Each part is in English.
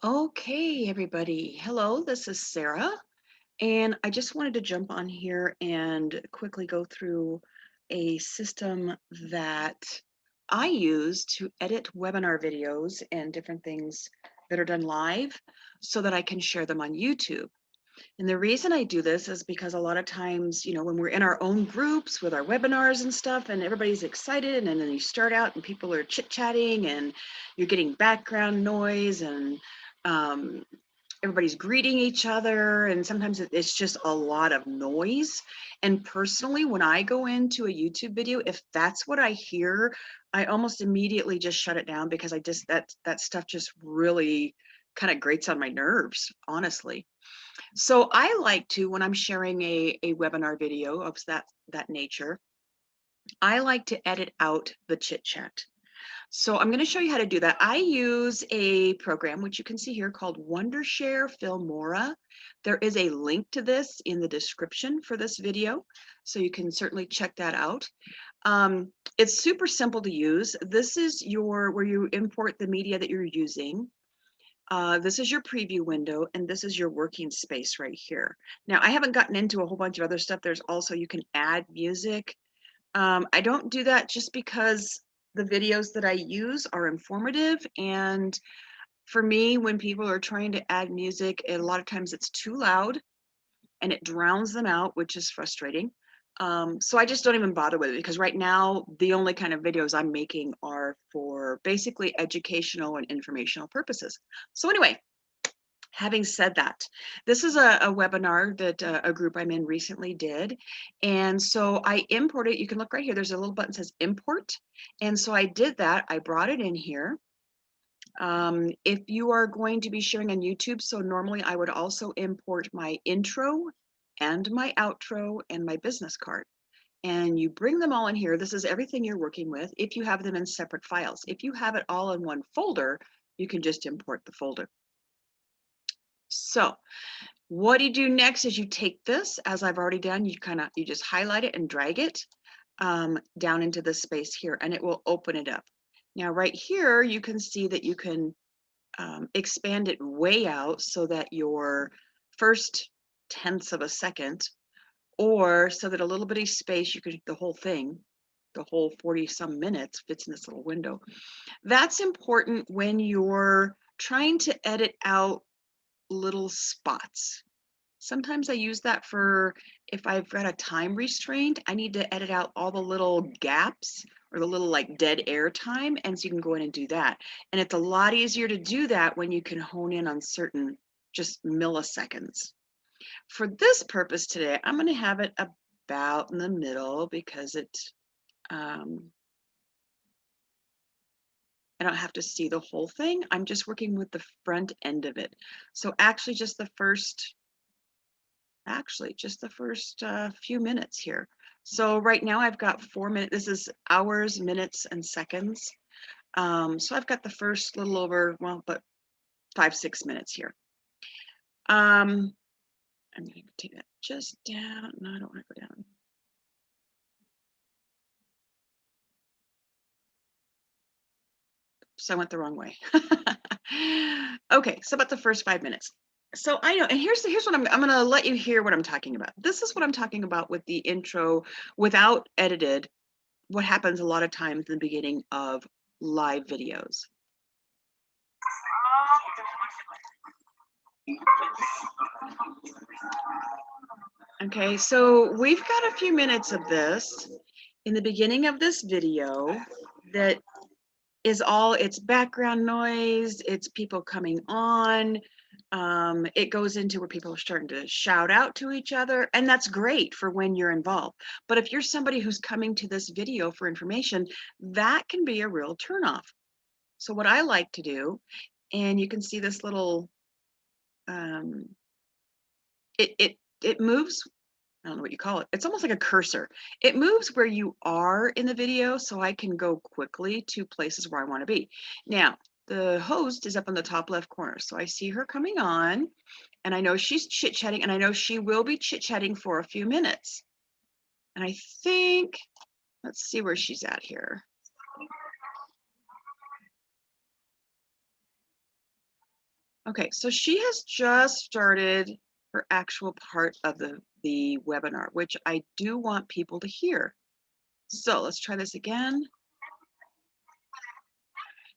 Okay, everybody. Hello, this is Sarah, and I just wanted to jump on here and quickly go through a system that I use to edit webinar videos and different things that are done live so that I can share them on YouTube. And the reason I do this is because a lot of times, when we're in our own groups with our webinars and stuff, and everybody's excited, and then you start out and people are chit-chatting and you're getting background noise and um, everybody's greeting each other, and sometimes it's just a lot of noise. And personally, when I go into a YouTube video, if that's what I hear, I almost immediately just shut it down because I just that stuff just really kind of grates on my nerves, honestly. So I like to, when I'm sharing a webinar video of that nature, I like to edit out the chit chat. So I'm going to show you how to do that. I use a program, which you can see here, called Wondershare Filmora. There is a link to this in the description for this video, so you can certainly check that out. It's super simple to use. This is where you import the media that you're using. This is your preview window, and this is your working space right here. Now, I haven't gotten into a whole bunch of other stuff. There's also, you can add music. I don't do that just because the videos that I use are informative, and for me, when people are trying to add music, a lot of times it's too loud and it drowns them out, which is frustrating. So I just don't even bother with it because right now the only kind of videos I'm making are for basically educational and informational purposes. So anyway, having said that, this is a webinar that a group I'm in recently did. And so I import it. You can look right here. There's a little button that says import. And so I did that. I brought it in here. If you are going to be sharing on YouTube, so normally I would also import my intro and my outro and my business card. And you bring them all in here. This is everything you're working with if you have them in separate files. If you have it all in one folder, you can just import the folder. So what you do next is you take this, as I've already done, you just highlight it and drag it down into this space here, and it will open it up. Now right here, you can see that you can expand it way out so that your first tenths of a second, or so that a little bitty space, you could, the whole thing, the whole 40 some minutes fits in this little window. That's important when you're trying to edit out little spots. Sometimes I use that for if I've got a time restraint, I need to edit out all the little gaps or the little like dead air time. And so you can go in and do that. And it's a lot easier to do that when you can hone in on certain just milliseconds. For this purpose today, I'm going to have it about in the middle because I don't have to see the whole thing. I'm just working with the front end of it. So actually just the first few minutes here. So right now I've got 4 minutes. This is hours, minutes, and seconds. So I've got the first little over, well, but 5-6 minutes here. I'm going to take that just down. No, I don't want to go down. So I went the wrong way. Okay, so about the first 5 minutes. So I know, and here's what I'm going to let you hear what I'm talking about. This is what I'm talking about with the intro without edited. What happens a lot of times in the beginning of live videos. Okay, so we've got a few minutes of this in the beginning of this video that is all, it's background noise, it's people coming on. It goes into where people are starting to shout out to each other, and that's great for when you're involved. But if you're somebody who's coming to this video for information, that can be a real turnoff. So what I like to do, and you can see this little, it moves. I don't know what you call it. It's almost like a cursor. It moves where you are in the video, so I can go quickly to places where I want to be. Now, the host is up in the top left corner, so I see her coming on, and I know she's chit-chatting, and I know she will be chit-chatting for a few minutes. And I think, let's see where she's at here. Okay, so she has just started her actual part of the webinar, which I do want people to hear. So let's try this again.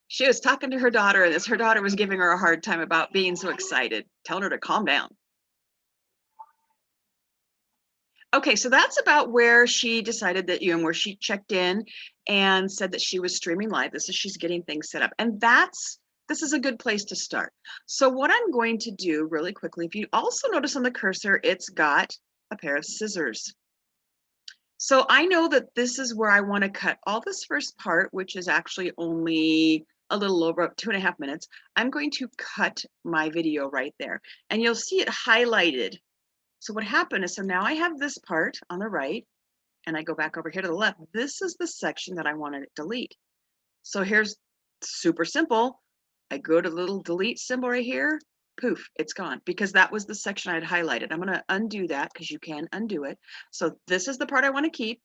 She was talking to her daughter, and her daughter was giving her a hard time about being so excited, telling her to calm down. Okay, so that's about where she decided that, where she checked in and said that she was streaming live. She's getting things set up. And this is a good place to start. So what I'm going to do really quickly, if you also notice on the cursor, it's got a pair of scissors. So I know that this is where I want to cut all this first part, which is actually only a little over 2.5 minutes. I'm going to cut my video right there, and you'll see it highlighted. So what happened is, so now I have this part on the right, and I go back over here to the left. This is the section that I want to delete. So here's super simple. I go to the little delete symbol right here. Poof, it's gone, because that was the section I had highlighted. I'm going to undo that because you can undo it. So this is the part I want to keep.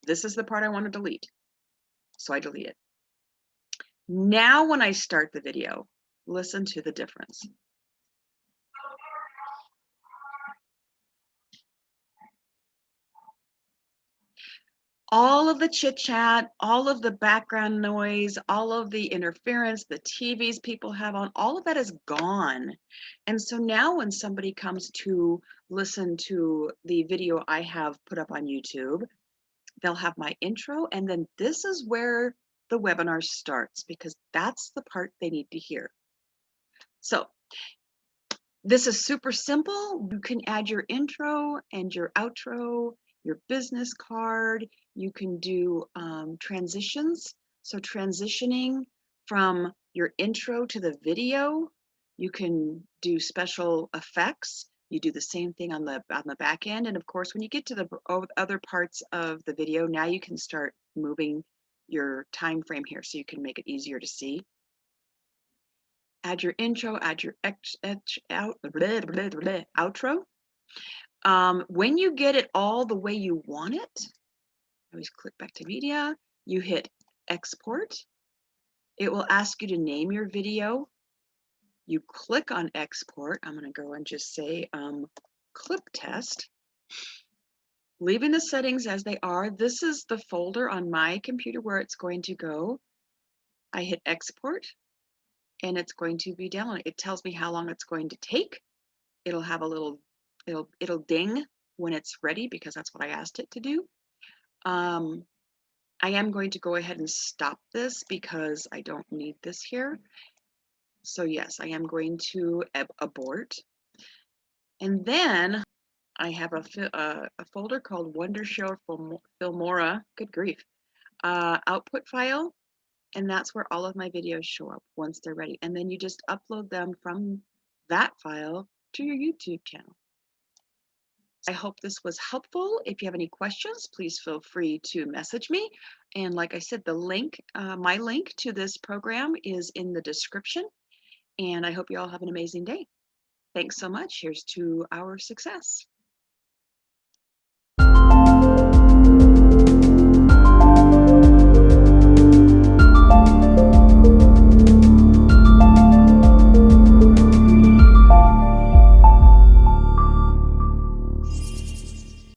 This is the part I want to delete. So I delete it. Now when I start the video, listen to the difference. All of the chit chat, all of the background noise, all of the interference, the TVs people have on, all of that is gone. And so now when somebody comes to listen to the video I have put up on YouTube, they'll have my intro, and then this is where the webinar starts, because that's the part they need to hear. So this is super simple. You can add your intro and your outro, your business card. You can do transitions. So transitioning from your intro to the video, you can do special effects. You do the same thing on the back end. And of course, when you get to the other parts of the video, now you can start moving your time frame here so you can make it easier to see. Add your intro, add your outro. When you get it all the way you want it, always click back to media, you hit export. It will ask you to name your video. You click on export. I'm going to go and just say clip test. Leaving the settings as they are. This is the folder on my computer where it's going to go. I hit export, and it's going to be downloaded. It tells me how long it's going to take. It'll have a little, it'll ding when it's ready, because that's what I asked it to do. I am going to go ahead and stop this because I don't need this here. So yes, I am going to abort. And then I have a folder called Wondershare Filmora, good grief, output file. And that's where all of my videos show up once they're ready. And then you just upload them from that file to your YouTube channel. I hope this was helpful. If you have any questions, please feel free to message me. And like I said, the link, my link to this program is in the description. And I hope you all have an amazing day. Thanks so much. Here's to our success.